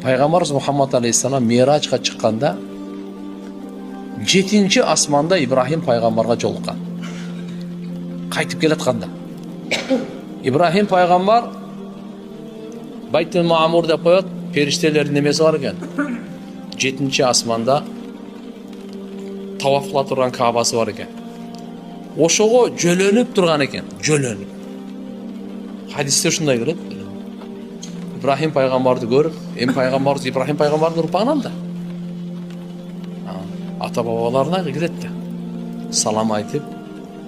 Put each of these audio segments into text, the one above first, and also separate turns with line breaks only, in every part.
Пайғамбарымыз Мұхаммад алейхиссалам Миражға шыққанда 7-ші асманда Ибрахим пайғамбарға жолыққан. Қайтып келатқанда Ибрахим пайғамбар Байтул Маамур деп қояды, періштелердің немесі бар екен. 7-ші асманда тавафла тұрған Кабасы бар екен. Ошоға жөлөнүп тұрған екен, жөлөнүп. Хадисте шундай келет. Ибрахим пайғамбарды көріп, пайғамбарымыз Ибрахим пайғамбардың ұрпағынан да. Ата бабаларына келетті. Салам айтып,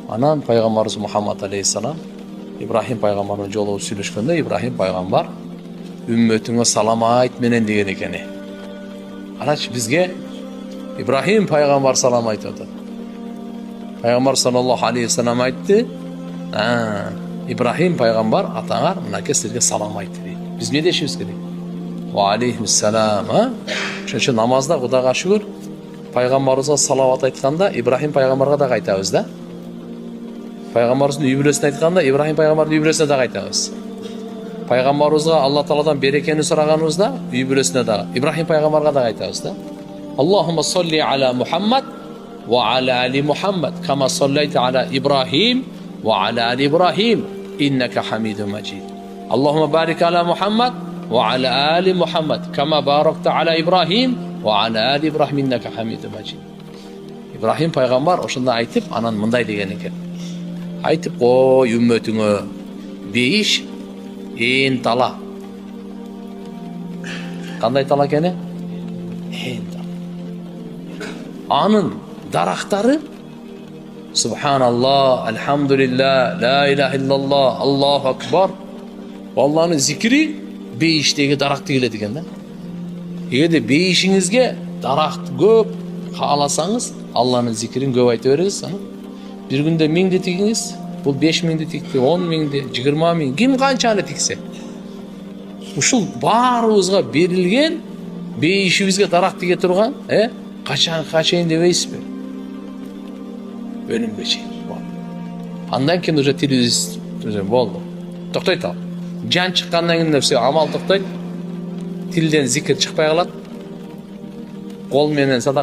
анан пайғамбарымыз Мұхаммад алейхиссалам Ибрахим пайғамбармен жолығып сөйлескенде Ибрахим пайғамбар үмметіңе салам айт менен деген екен. Қарашы, бізге Ибрахим пайғамбар салам айтады. Пайғамбар саллаллаху алейхи вассалам айтты, Ибрахим пайғамбар атаңар мынаке сіздерге салам айтты дейді. Біз не дешіміз керек? Ва алейхиссалам. Шыншы намазда Құдайға шүкір пайғамбарымызға салауат айтқанда Ибрахим пайғамбарға да қайтамыз да. Пайғамбарымыздың үй бүлесіне айтқанда Ибрахим пайғамбардың үй бүлесіне де қайтамыз. Пайғамбарымызға Алла Тағаладан берекені сұрағанымызда үй бүлесіне де Ибрахим пайғамбарға да қайтамыз да. Аллахумма салли аля Мухаммад ва аля али Мухаммад кама саллайта аля Ибрахим ва аля али Ибрахим иннака хамидун маджид. Аллахумма барик аля Мухаммад ва аля али Мухаммад кама баракта аля Ибрахим ва аля али Ибрахим иннака хамидун маджид. Ибрахим пайғамбар ошонда айтып, анан мындай деген екен. Айтып қой үмметіңе бейіш ең тала. Қандай тала кені? Ең тала. Анын дарақтары Субханаллах, Алхамдулилlah, Ла илаха иллаллах, Аллаху акбар. Аллахның зикри бейіштегі дарақты келеді екен да. Егерде бейішіңізге дарақты көп қаласаңыз, Аллахның зикрин көп айта беріңіз. Bir günde 1000'de tikiniz, bu 5000'de tikti, 10.000'de, 20.000, kim kançаны tikse. Ушул баарыбызга берилген, бейишибизге дарак тиге турган, качан дебейсизби? Өлүмгө чейин. Андан кийин уже телевизор болду. Токтойт ал. Жан чыккандан кийин все амал токтойт. Тилден зикир чыкпай калат. Кол менен садак